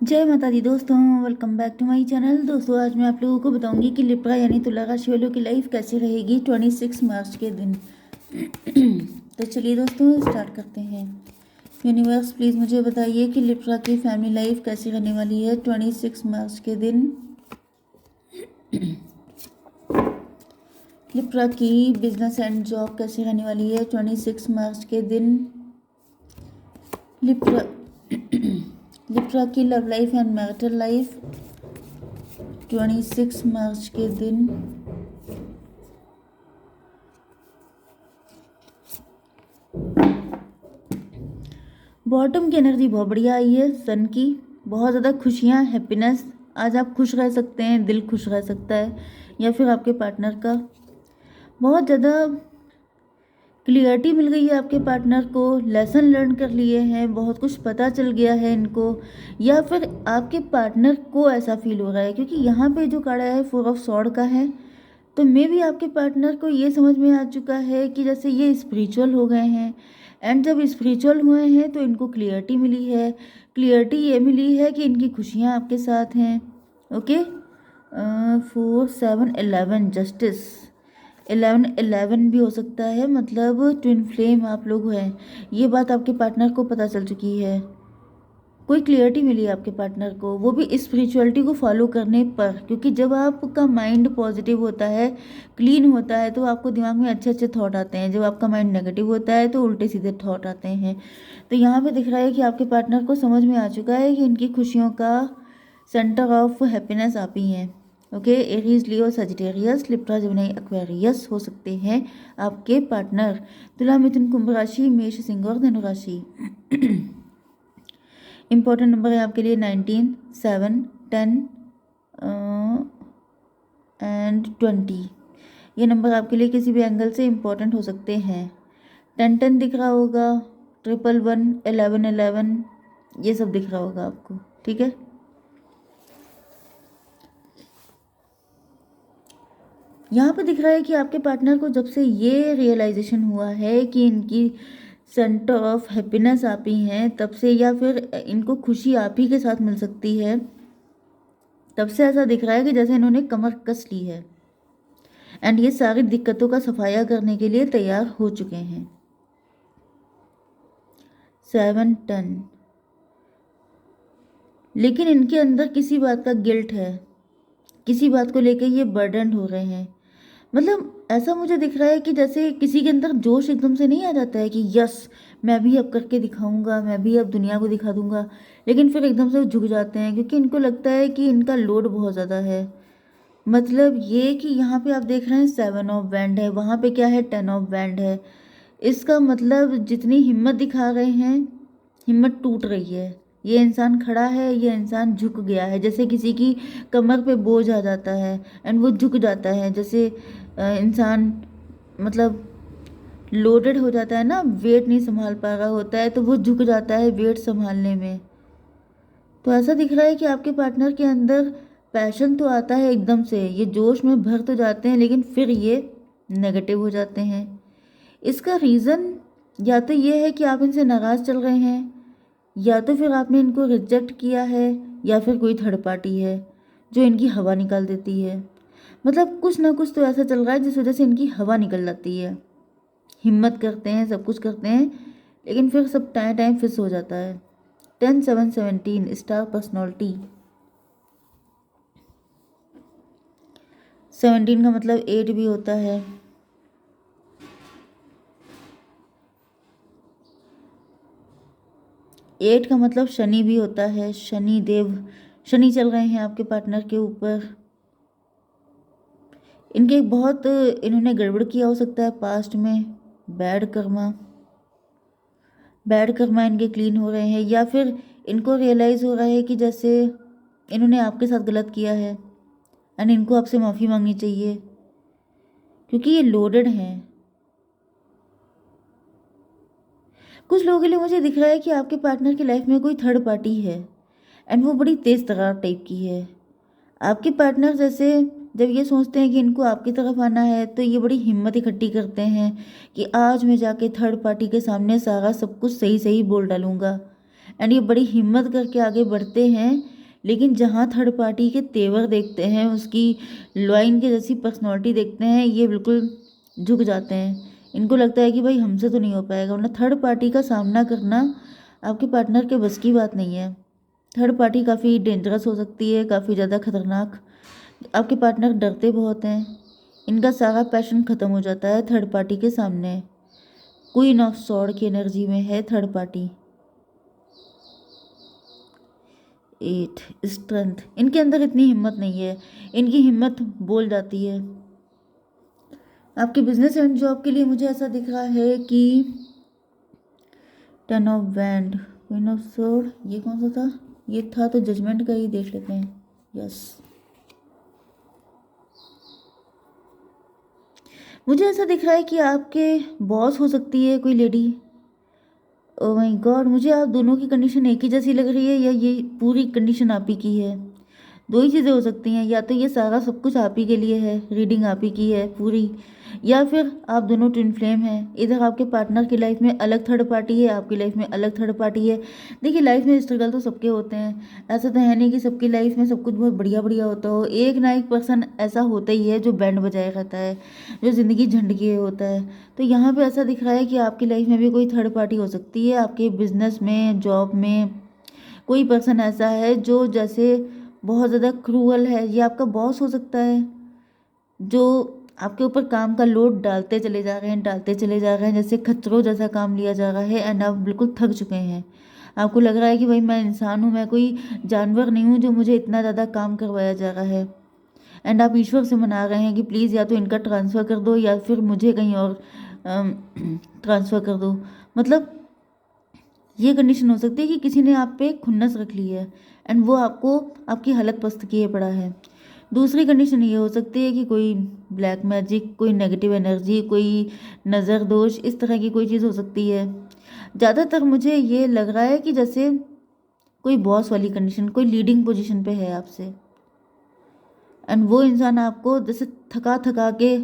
जय माता दी दोस्तों, welcome back to my channel. दोस्तों आज मैं आप लोगों को बताऊंगी कि लिब्रा यानी तुला राशि वालों की लाइफ कैसी रहेगी 26 मार्च के दिन। तो चलिए दोस्तों स्टार्ट करते हैं। यूनिवर्स प्लीज़ मुझे बताइए कि लिब्रा की फैमिली लाइफ कैसी रहने वाली है 26 मार्च के दिन। लिब्रा की बिजनेस एंड जॉब कैसी रहने वाली है 26 मार्च के दिन। लिब्रा लिब्रा की love life and marital life 26 मार्च के दिन। बॉटम की एनर्जी बहुत बढ़िया आई है, सन की बहुत ज़्यादा खुशियाँ, हैप्पीनेस। आज आप खुश रह सकते हैं, दिल खुश रह सकता है, या फिर आपके पार्टनर का बहुत ज़्यादा क्लियरिटी मिल गई है। आपके पार्टनर को लेसन लर्न कर लिए हैं, बहुत कुछ पता चल गया है इनको, या फिर आपके पार्टनर को ऐसा फील हो रहा है, क्योंकि यहाँ पे जो कार्ड आया है 4 ऑफ सॉर्ड का है। तो मे भी आपके पार्टनर को ये समझ में आ चुका है कि जैसे ये स्पिरिचुअल हो गए हैं, एंड जब स्पिरिचुअल हुए हैं तो इनको क्लियरिटी मिली है। क्लियरिटी ये मिली है कि इनकी खुशियाँ आपके साथ हैं। ओके, 4 7 11 जस्टिस, 11 भी हो सकता है, मतलब ट्विन फ्लेम आप लोग हैं। ये बात आपके पार्टनर को पता चल चुकी है। कोई क्लियरिटी मिली है आपके पार्टनर को, वो भी स्पिरिचुअलिटी को फॉलो करने पर, क्योंकि जब आपका माइंड पॉजिटिव होता है, क्लीन होता है, तो आपको दिमाग में अच्छे अच्छे थॉट आते हैं। जब आपका माइंड नेगेटिव होता है तो उल्टे सीधे थॉट आते हैं। तो यहाँ पे दिख रहा है कि आपके पार्टनर को समझ में आ चुका है कि इनकी खुशियों का सेंटर ऑफ हैप्पीनेस आप ही हैं। ओके, एरीज, लियो, सजिटेरियस, लिब्रा, जेमिनी, एक्वेरियस हो सकते हैं आपके पार्टनर। तुला, मिथुन, कुंभ राशि, मेष, सिंह और धनु राशि। इम्पोर्टेंट नंबर है आपके लिए 19, 7, 10 एंड 20। ये नंबर आपके लिए किसी भी एंगल से इम्पोर्टेंट हो सकते हैं। 10 10 दिख रहा होगा, 111, 11 11, ये सब दिख रहा होगा आपको, ठीक है। यहाँ पे दिख रहा है कि आपके पार्टनर को जब से ये रियलाइजेशन हुआ है कि इनकी सेंटर ऑफ हैप्पीनेस आप ही हैं, तब से, या फिर इनको खुशी आप ही के साथ मिल सकती है, तब से ऐसा दिख रहा है कि जैसे इन्होंने कमर कस ली है, एंड ये सारी दिक्कतों का सफाया करने के लिए तैयार हो चुके हैं। 7 टन, लेकिन इनके अंदर किसी बात का गिल्ट है, किसी बात को लेकर ये बर्डन हो रहे हैं। मतलब ऐसा मुझे दिख रहा है कि जैसे किसी के अंदर जोश एकदम से नहीं आ जाता है कि यस मैं भी अब करके दिखाऊंगा, मैं भी अब दुनिया को दिखा दूंगा, लेकिन फिर एकदम से वो झुक जाते हैं, क्योंकि इनको लगता है कि इनका लोड बहुत ज़्यादा है। मतलब ये कि यहाँ पे आप देख रहे हैं 7 ऑफ बैंड है, वहाँ पे क्या है 10 ऑफ बैंड है। इसका मतलब जितनी हिम्मत दिखा रहे हैं, हिम्मत टूट रही है। ये इंसान खड़ा है, ये इंसान झुक गया है, जैसे किसी की कमर पे बोझ आ जाता है एंड वो झुक जाता है। जैसे इंसान मतलब लोडेड हो जाता है ना, वेट नहीं संभाल पा रहा होता है, तो वो झुक जाता है वेट संभालने में। तो ऐसा दिख रहा है कि आपके पार्टनर के अंदर पैशन तो आता है एकदम से, ये जोश में भर तो जाते हैं, लेकिन फिर ये नेगेटिव हो जाते हैं। इसका रीज़न या तो ये है कि आप इनसे नाराज़ चल रहे हैं, या तो फिर आपने इनको रिजेक्ट किया है, या फिर कोई थर्ड पार्टी है जो इनकी हवा निकाल देती है। मतलब कुछ ना कुछ तो ऐसा चल रहा है जिस वजह से इनकी हवा निकल जाती है। हिम्मत करते हैं, सब कुछ करते हैं, लेकिन फिर सब टाइम टाइम फिस हो जाता है। 10 7 17, स्टार पर्सनैलिटी। 17 का मतलब 8 भी होता है। एट का मतलब शनि भी होता है, शनि देव, शनि चल रहे हैं आपके पार्टनर के ऊपर। इनके बहुत इन्होंने गड़बड़ किया हो सकता है पास्ट में, बैड कर्मा, बैड कर्मा इनके क्लीन हो रहे हैं, या फिर इनको रियलाइज़ हो रहा है कि जैसे इन्होंने आपके साथ गलत किया है एंड इनको आपसे माफ़ी मांगनी चाहिए, क्योंकि ये लोडेड हैं। कुछ लोगों के लिए मुझे दिख रहा है कि आपके पार्टनर की लाइफ में कोई थर्ड पार्टी है, एंड वो बड़ी तेज़ तर्रार टाइप की है। आपके पार्टनर जैसे जब ये सोचते हैं कि इनको आपकी तरफ आना है, तो ये बड़ी हिम्मत इकट्ठी करते हैं कि आज मैं जाके थर्ड पार्टी के सामने सारा सब कुछ सही सही बोल डालूंगा, एंड ये बड़ी हिम्मत करके आगे बढ़ते हैं, लेकिन जहाँ थर्ड पार्टी के तेवर देखते हैं, उसकी लॉइन के जैसी पर्सनैलिटी देखते हैं, ये बिल्कुल झुक जाते हैं। इनको लगता है कि भाई हमसे तो नहीं हो पाएगा, वरना थर्ड पार्टी का सामना करना आपके पार्टनर के बस की बात नहीं है। थर्ड पार्टी काफ़ी डेंजरस हो सकती है, काफ़ी ज़्यादा खतरनाक। आपके पार्टनर डरते बहुत हैं, इनका सारा पैशन ख़त्म हो जाता है थर्ड पार्टी के सामने। क्वीन ऑफ सॉर्ड की एनर्जी में है थर्ड पार्टी। 8 स्ट्रेंथ, इनके अंदर इतनी हिम्मत नहीं है, इनकी हिम्मत बोल जाती है। आपके बिजनेस एंड जॉब के लिए मुझे ऐसा दिख रहा है कि 10 of wand, queen of sword, ये कौन सा था? ये था तो जजमेंट का ही देख लेते हैं। यस, मुझे ऐसा दिख रहा है कि आपके बॉस हो सकती है कोई लेडी। ओह माय गॉड, मुझे आप दोनों की कंडीशन एक ही जैसी लग रही है, या ये पूरी कंडीशन आप ही की है? दो ही चीज़ें हो सकती हैं, या तो ये सारा सब कुछ आप ही के लिए है, रीडिंग आप ही की है पूरी, या फिर आप दोनों ट्विन फ्लेम हैं। इधर आपके पार्टनर की लाइफ में अलग थर्ड पार्टी है, आपकी लाइफ में अलग थर्ड पार्टी है। देखिए, लाइफ में स्ट्रगल तो सबके होते हैं, ऐसा तो है नहीं कि सबकी लाइफ में सब कुछ बहुत बढ़िया बढ़िया होता हो। एक ना एक पर्सन ऐसा होता ही है जो बैंड बजाए रहता है, जो ज़िंदगी झंडकिए होता है। तो यहाँ पे ऐसा दिख रहा है कि आपकी लाइफ में भी कोई थर्ड पार्टी हो सकती है। आपके बिजनेस में, जॉब में कोई पर्सन ऐसा है जो जैसे बहुत ज़्यादा क्रूअल है। ये आपका बॉस हो सकता है, जो आपके ऊपर काम का लोड डालते चले जा रहे हैं, डालते चले जा रहे हैं, जैसे खच्चरों जैसा काम लिया जा रहा है, एंड आप बिल्कुल थक चुके हैं। आपको लग रहा है कि भाई मैं इंसान हूँ, मैं कोई जानवर नहीं हूँ जो मुझे इतना ज़्यादा काम करवाया जा रहा है। एंड आप ईश्वर से मना रहे हैं कि प्लीज़ या तो इनका ट्रांसफ़र कर दो, या फिर मुझे कहीं और ट्रांसफ़र कर दो। मतलब ये कंडीशन हो सकती है कि किसी ने आप पे खुन्नस रख ली है, एंड वो आपको आपकी हालत पस्त किए पड़ा है। दूसरी कंडीशन ये हो सकती है कि कोई ब्लैक मैजिक, कोई नेगेटिव एनर्जी, कोई नज़र दोष, इस तरह की कोई चीज़ हो सकती है। ज़्यादातर मुझे ये लग रहा है कि जैसे कोई बॉस वाली कंडीशन, कोई लीडिंग पोजीशन पे है आपसे, एंड वो इंसान आपको जैसे थका थका के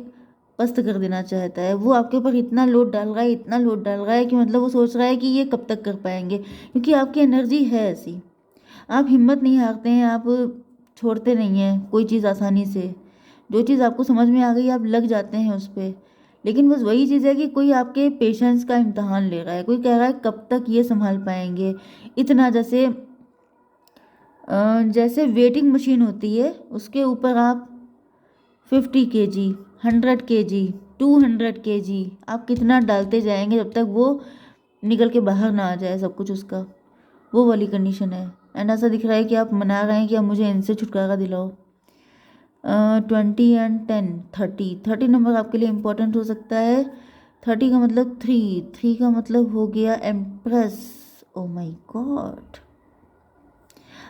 पस्त कर देना चाहता है। वो आपके ऊपर इतना लोड डाल रहा है, इतना लोड डाल रहा है कि मतलब वो सोच रहा है कि ये कब तक कर पाएंगे, क्योंकि आपकी एनर्जी है ऐसी। आप हिम्मत नहीं हारते हैं, आप छोड़ते नहीं हैं कोई चीज़ आसानी से। जो चीज़ आपको समझ में आ गई आप लग जाते हैं उस पर। लेकिन बस वही चीज़ है कि कोई आपके पेशेंस का इम्तहान ले रहा है, कोई कह रहा है कब तक ये संभाल पाएंगे इतना। जैसे वेटिंग मशीन होती है, उसके ऊपर आप 50 kg, 100 kg, 200 kg आप कितना डालते जाएंगे जब तक वो निकल के बाहर ना आ जाए सब कुछ उसका। वो वाली कंडीशन है। एंड ऐसा दिख रहा है कि आप मना रहे हैं कि अब मुझे इनसे छुटकारा दिलाओ। 20 एंड 10, 30 नंबर आपके लिए इम्पोर्टेंट हो सकता है। 30 का मतलब 3 का मतलब हो गया एम्प्रेस। ओ माई गॉड,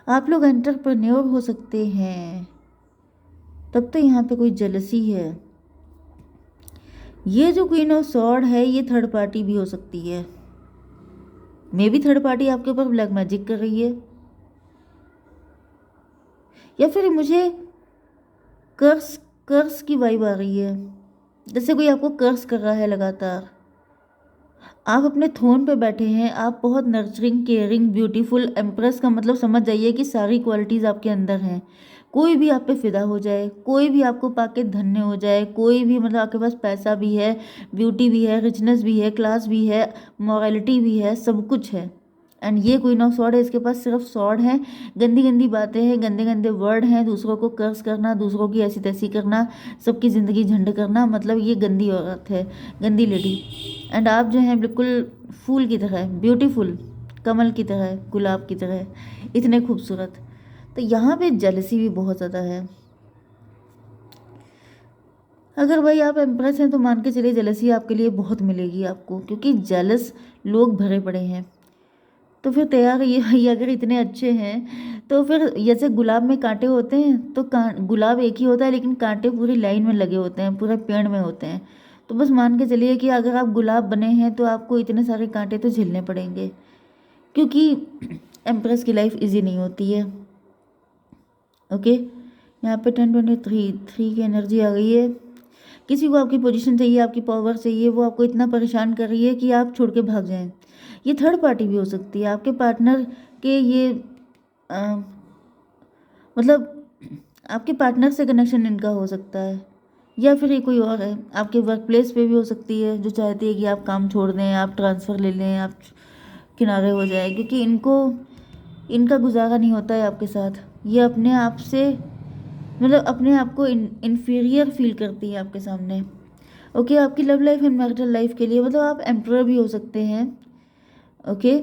आप लोग एंटरप्रेन्योर हो सकते हैं। तब तो यहाँ पे कोई जेलसी है। ये जो क्वीन ऑफ सॉर्ड है, ये थर्ड पार्टी भी हो सकती है। मे भी थर्ड पार्टी आपके ऊपर ब्लैक मैजिक कर रही है, या फिर मुझे कर्स कर्स की वाइब आ रही है, जैसे कोई आपको कर्स कर रहा है लगातार। आप अपने थ्रोन पे बैठे हैं, आप बहुत नर्चरिंग, केयरिंग, ब्यूटीफुल, एम्प्रेस का मतलब समझ जाइए कि सारी क्वालिटीज़ आपके अंदर हैं। कोई भी आप पे फिदा हो जाए, कोई भी आपको पाके धन्य हो जाए, कोई भी मतलब आपके पास पैसा भी है, ब्यूटी भी है, रिचनेस भी है, क्लास भी है, मॉरलिटी भी है, सब कुछ है। एंड ये क्वीन ऑफ सॉर्ड है, इसके पास सिर्फ सॉर्ड है। गंदी गंदी बातें हैं, गंदे गंदे वर्ड हैं, दूसरों को कर्स करना, दूसरों की ऐसी तैसी करना, सबकी ज़िंदगी झंड करना, मतलब ये गंदी औरत है, गंदी लेडी। एंड आप जो हैं बिल्कुल फूल की तरह, ब्यूटीफुल, कमल की तरह, गुलाब की तरह, इतने खूबसूरत। तो यहाँ पे जेलसी भी बहुत ज़्यादा है। अगर भाई आप एम्प्रेस हैं तो मान के चलिए जेलसी आपके लिए बहुत मिलेगी आपको, क्योंकि जेलस लोग भरे पड़े हैं। तो फिर तैयार ये अगर इतने अच्छे हैं तो फिर जैसे गुलाब में कांटे होते हैं, तो गुलाब एक ही होता है लेकिन कांटे पूरी लाइन में लगे होते हैं, पूरे पेड़ में होते हैं। तो बस मान के चलिए कि अगर आप गुलाब बने हैं तो आपको इतने सारे कांटे तो झेलने पड़ेंगे, क्योंकि एम्प्रेस की लाइफ इजी नहीं होती है। ओके, यहाँ पे 10, 23 की एनर्जी आ गई है। किसी को आपकी पोजीशन चाहिए, आपकी पावर चाहिए, वो आपको इतना परेशान कर रही है कि आप छोड़ के भाग जाएं, ये थर्ड पार्टी भी हो सकती है आपके पार्टनर के, ये मतलब आपके पार्टनर से कनेक्शन इनका हो सकता है, या फिर ये कोई और है। आपके वर्क प्लेस पे भी हो सकती है जो चाहती है कि आप काम छोड़ दें, आप ट्रांसफ़र ले लें, आप किनारे हो जाए, क्योंकि इनको इनका गुजारा नहीं होता है आपके साथ। ये अपने आप से मतलब अपने आप को इन्फीरियर फील करती है आपके सामने। ओके, आपकी love life and marital life के लिए मतलब आप एम्परर भी हो सकते हैं। ओके,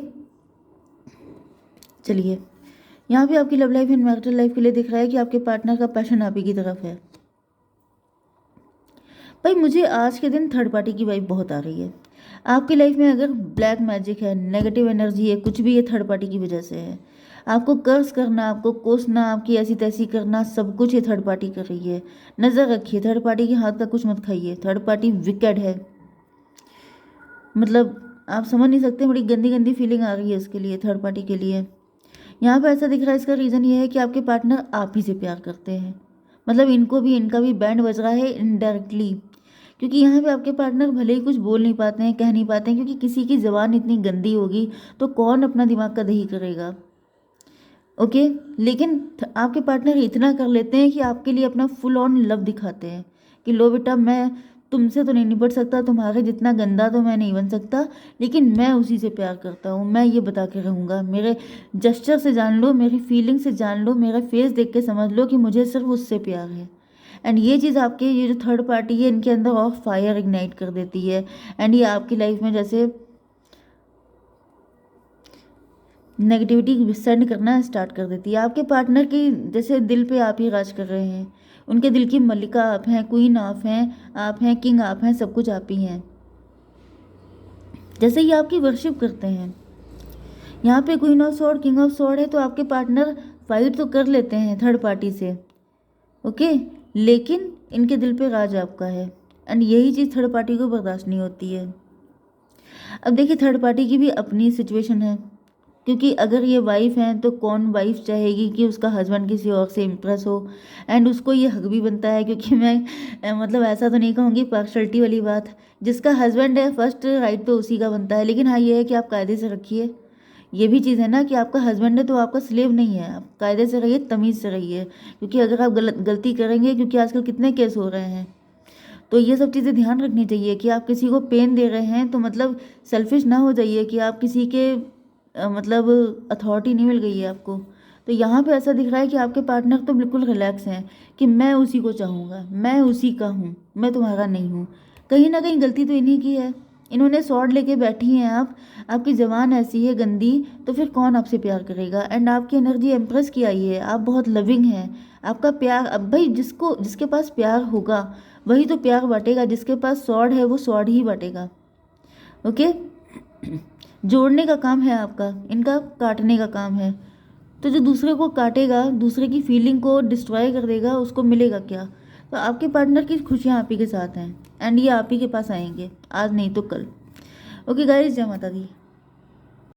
चलिए, यहाँ पे आपकी love life and marital life के लिए दिख रहा है कि आपके पार्टनर का पैशन आप ही की तरफ है। भाई मुझे आज के दिन थर्ड पार्टी की वाइब बहुत आ रही है। आपकी लाइफ में अगर ब्लैक मैजिक है, नेगेटिव एनर्जी है, कुछ भी, ये थर्ड पार्टी की वजह से है। आपको कर्ज करना, आपको कोसना, आपकी ऐसी तैसी करना, सब कुछ ये थर्ड पार्टी कर रही है। नज़र रखिए, थर्ड पार्टी के हाथ का कुछ मत खाइए। थर्ड पार्टी विकेड है, मतलब आप समझ नहीं सकते, बड़ी गंदी गंदी फीलिंग आ रही है इसके लिए, थर्ड पार्टी के लिए। यहाँ पे ऐसा दिख रहा है, इसका रीज़न ये है कि आपके पार्टनर आप ही से प्यार करते हैं। मतलब इनको भी, इनका भी बैंड बज रहा है इनडायरेक्टली, क्योंकि यहाँ पे आपके पार्टनर भले ही कुछ बोल नहीं पाते हैं, कह नहीं पाते हैं, क्योंकि किसी की ज़बान इतनी गंदी होगी तो कौन अपना दिमाग का दही करेगा। ओके, लेकिन आपके पार्टनर इतना कर लेते हैं कि आपके लिए अपना फुल ऑन लव दिखाते हैं कि लो बेटा, मैं तुमसे तो नहीं निपट सकता, तुम्हारे जितना गंदा तो मैं नहीं बन सकता, लेकिन मैं उसी से प्यार करता हूँ, मैं ये बता के रहूँगा। मेरे जेस्चर से जान लो, मेरी फीलिंग से जान लो, मेरा फेस देख के समझ लो कि मुझे सिर्फ उससे प्यार है। एंड ये चीज़ आपके ये जो थर्ड पार्टी है इनके अंदर और फायर इग्नाइट कर देती है। एंड ये आपकी लाइफ में जैसे नेगेटिविटी सेंड करना स्टार्ट कर देती है। आपके पार्टनर की जैसे दिल पे आप ही राज कर रहे हैं, उनके दिल की मलिका आप हैं, क्वीन आप हैं किंग आप हैं, सब कुछ आप ही हैं। जैसे ये आपकी वर्शिप करते हैं। यहाँ पे queen of sword, king of sword है, तो आपके पार्टनर फाइट तो कर लेते हैं थर्ड पार्टी से। ओके, लेकिन इनके दिल पे राज आपका है। एंड यही चीज़ थर्ड पार्टी को बर्दाश्त नहीं होती है। अब देखिए, थर्ड पार्टी की भी अपनी सिचुएशन है, क्योंकि अगर ये वाइफ हैं तो कौन वाइफ चाहेगी कि उसका हस्बैंड किसी और से इम्प्रेस हो। एंड उसको ये हक भी बनता है, क्योंकि मैं मतलब ऐसा तो नहीं कहूँगी पार्शलिटी वाली बात, जिसका हस्बैंड है फर्स्ट राइट तो उसी का बनता है। लेकिन हाँ, ये है कि आप कायदे से रखिए, ये भी चीज़ है ना कि आपका हस्बैंड है तो आपका स्लेव नहीं है। आप कायदे से रहिए, तमीज़ से रहिए, क्योंकि अगर आप गलती करेंगे, क्योंकि आजकल कितने केस हो रहे हैं, तो ये सब चीज़ें ध्यान रखनी चाहिए कि आप किसी को पेन दे रहे हैं तो मतलब सेल्फिश ना हो जाइए कि आप किसी के मतलब अथॉरिटी नहीं मिल गई है आपको। तो यहाँ पे ऐसा दिख रहा है कि आपके पार्टनर तो बिल्कुल रिलैक्स हैं कि मैं उसी को चाहूँगा, मैं उसी का हूँ, मैं तुम्हारा नहीं हूँ। कहीं ना कहीं गलती तो इन्हीं की है, इन्होंने स्वॉर्ड लेके बैठी हैं आप, आपकी ज़बान ऐसी है गंदी, तो फिर कौन आपसे प्यार करेगा। एंड आपकी एनर्जी एम्प्रेस की आई है, आप बहुत लविंग हैं, आपका प्यार, अब भाई जिसके पास प्यार होगा वही तो प्यार बांटेगा, जिसके पास स्वॉर्ड है वो स्वॉर्ड ही बांटेगा। ओके, जोड़ने का काम है आपका, इनका काटने का काम है। तो जो दूसरे को काटेगा, दूसरे की फीलिंग को डिस्ट्रॉय कर देगा, उसको मिलेगा क्या। तो आपके पार्टनर की खुशियाँ आप ही के साथ हैं, एंड ये आप ही के पास आएंगे, आज नहीं तो कल। ओके गाइस, जय माता दी।